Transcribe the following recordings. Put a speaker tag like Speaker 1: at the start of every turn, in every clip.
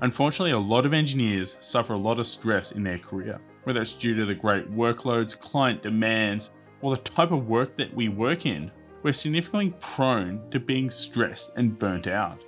Speaker 1: Unfortunately, a lot of engineers suffer a lot of stress in their career, whether it's due to the great workloads, client demands, or the type of work that we work in. We're significantly prone to being stressed and burnt out.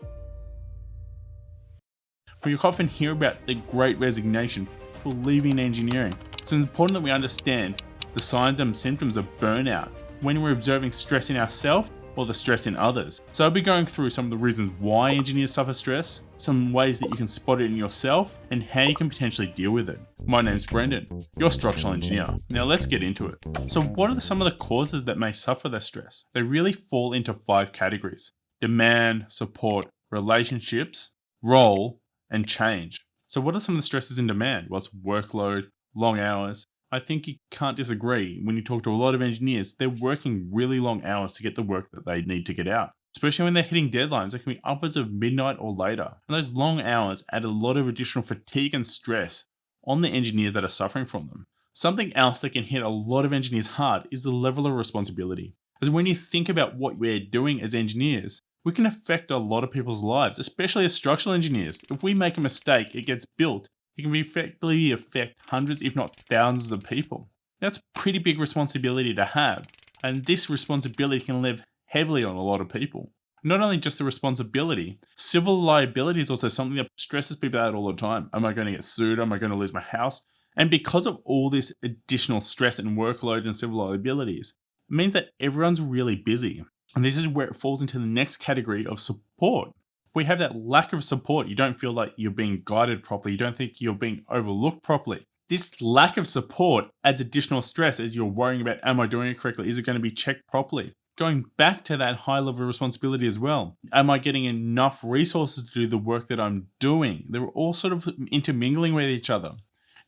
Speaker 1: We often hear about the great resignation, people leaving engineering. It's important that we understand the signs and symptoms of burnout when we're observing stress in ourselves or the stress in others. So I'll be going through some of the reasons why engineers suffer stress, some ways that you can spot it in yourself, and how you can potentially deal with it. My name's Brendan, your structural engineer. Now let's get into it. So what are some of the causes that may suffer the stress? They really fall into 5 categories: demand, support, relationships, role, and change. So what are some of the stresses in demand? Well, it's workload, long hours. I think you can't disagree. When you talk to a lot of engineers, they're working really long hours to get the work that they need to get out. Especially when they're hitting deadlines, it can be upwards of midnight or later. And those long hours add a lot of additional fatigue and stress on the engineers that are suffering from them. Something else that can hit a lot of engineers hard is the level of responsibility. As when you think about what we're doing as engineers, we can affect a lot of people's lives, especially as structural engineers. If we make a mistake, it gets built. It can effectively affect hundreds, if not thousands of people. That's a pretty big responsibility to have, and this responsibility can live heavily on a lot of people. Not only just the responsibility, civil liability is also something that stresses people out all the time. Am I going to get sued? Am I going to lose my house? And because of all this additional stress and workload and civil liabilities, it means that everyone's really busy. And this is where it falls into the next category of support. We have that lack of support. You don't feel like you're being guided properly. You don't think you're being overlooked properly. This lack of support adds additional stress as you're worrying about, am I doing it correctly? Is it going to be checked properly? Going back to that high level of responsibility as well. Am I getting enough resources to do the work that I'm doing? They're all sort of intermingling with each other.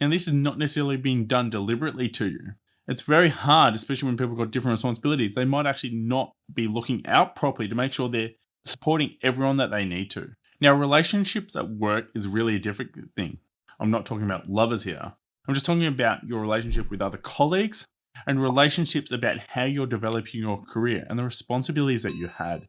Speaker 1: And this is not necessarily being done deliberately to you. It's very hard, especially when people got different responsibilities. They might actually not be looking out properly to make sure they're supporting everyone that they need to. Now, relationships at work is really a different thing. I'm not talking about lovers here. I'm just talking about your relationship with other colleagues and relationships about how you're developing your career and the responsibilities that you had.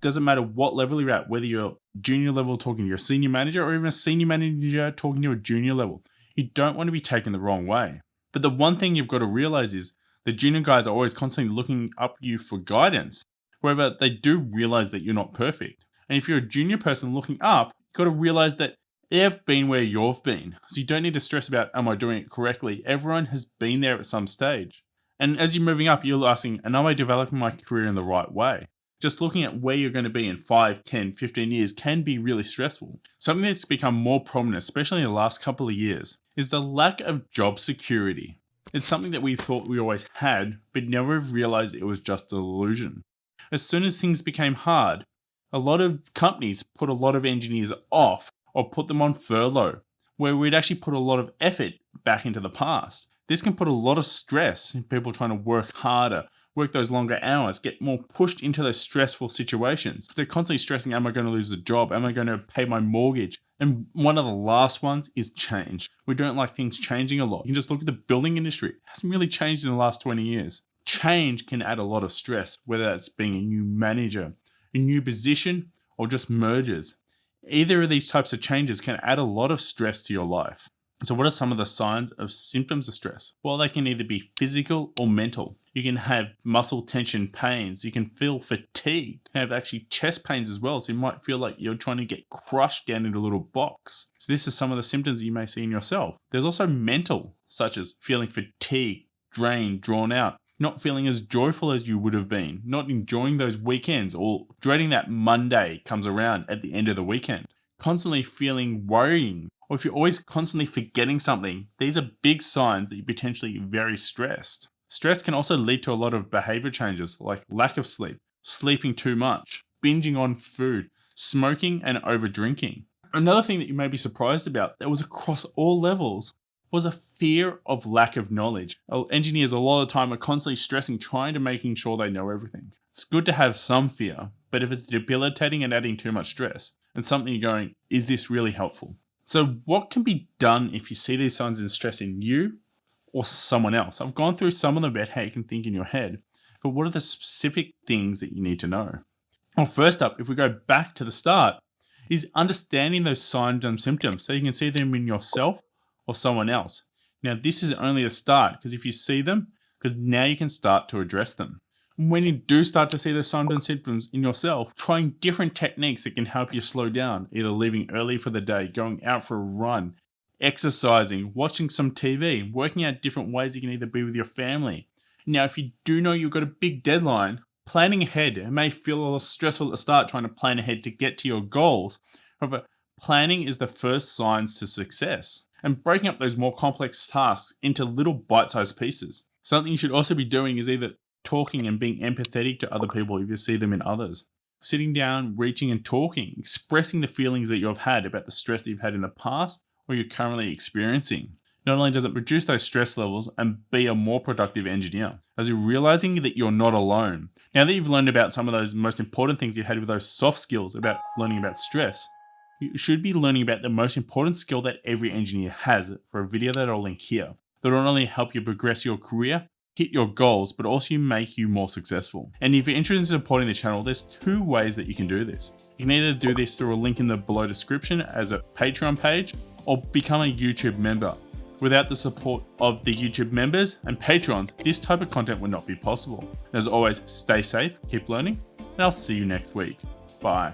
Speaker 1: Doesn't matter what level you're at, whether you're junior level talking to your senior manager or even a senior manager talking to a junior level. You don't want to be taken the wrong way. But the one thing you've got to realize is the junior guys are always constantly looking up you for guidance. However, they do realize that you're not perfect. And if you're a junior person looking up, you've got to realize that they've been where you've been. So you don't need to stress about, am I doing it correctly? Everyone has been there at some stage. And as you're moving up, you're asking, am I developing my career in the right way? Just looking at where you're going to be in 5, 10, 15 years can be really stressful. Something that's become more prominent, especially in the last couple of years, is the lack of job security. It's something that we thought we always had, but now we've realized it was just an illusion. As soon as things became hard, a lot of companies put a lot of engineers off or put them on furlough, where we'd actually put a lot of effort back into the past. This can put a lot of stress in people trying to work harder, work those longer hours, get more pushed into those stressful situations. They're constantly stressing, am I going to lose the job? Am I going to pay my mortgage? And one of the last ones is change. We don't like things changing a lot. You can just look at the building industry. It hasn't really changed in the last 20 years. Change can add a lot of stress, whether that's being a new manager, a new position, or just mergers. Either of these types of changes can add a lot of stress to your life. So what are some of the signs of symptoms of stress? Well, they can either be physical or mental. You can have muscle tension pains. You can feel fatigued, have actually chest pains as well. So you might feel like you're trying to get crushed down into a little box. So this is some of the symptoms you may see in yourself. There's also mental, such as feeling fatigued, drained, drawn out, not feeling as joyful as you would have been, not enjoying those weekends, or dreading that Monday comes around at the end of the weekend. Constantly feeling worrying, or if you're always constantly forgetting something, these are big signs that you're potentially very stressed. Stress can also lead to a lot of behavior changes like lack of sleep, sleeping too much, binging on food, smoking, and over drinking. Another thing that you may be surprised about that was across all levels was a fear of lack of knowledge. Engineers a lot of the time are constantly stressing, trying to making sure they know everything. It's good to have some fear, but if it's debilitating and adding too much stress, it's something you're going, is this really helpful? So what can be done if you see these signs of stress in you or someone else? I've gone through some of them about how you can think in your head, but what are the specific things that you need to know? Well, first up, if we go back to the start, is understanding those signs and symptoms so you can see them in yourself or someone else. Now, this is only a start, because if you see them, because now you can start to address them. When you do start to see those signs and symptoms in yourself, trying different techniques that can help you slow down, either leaving early for the day, going out for a run, exercising, watching some TV, working out different ways you can either be with your family. Now, if you do know you've got a big deadline, planning ahead, it may feel a little stressful at the start trying to plan ahead to get to your goals. However, planning is the first signs to success, and breaking up those more complex tasks into little bite-sized pieces. Something you should also be doing is either talking and being empathetic to other people if you see them in others. Sitting down, reaching and talking, expressing the feelings that you've had about the stress that you've had in the past or you're currently experiencing. Not only does it reduce those stress levels and be a more productive engineer, as you're realizing that you're not alone. Now that you've learned about some of those most important things you had with those soft skills about learning about stress, you should be learning about the most important skill that every engineer has for a video that I'll link here. That will not only help you progress your career, hit your goals, but also make you more successful. And if you're interested in supporting the channel, there's 2 ways that you can do this. You can either do this through a link in the below description as a Patreon page, or become a YouTube member. Without the support of the YouTube members and patrons, this type of content would not be possible. And as always, stay safe, keep learning, and I'll see you next week. Bye.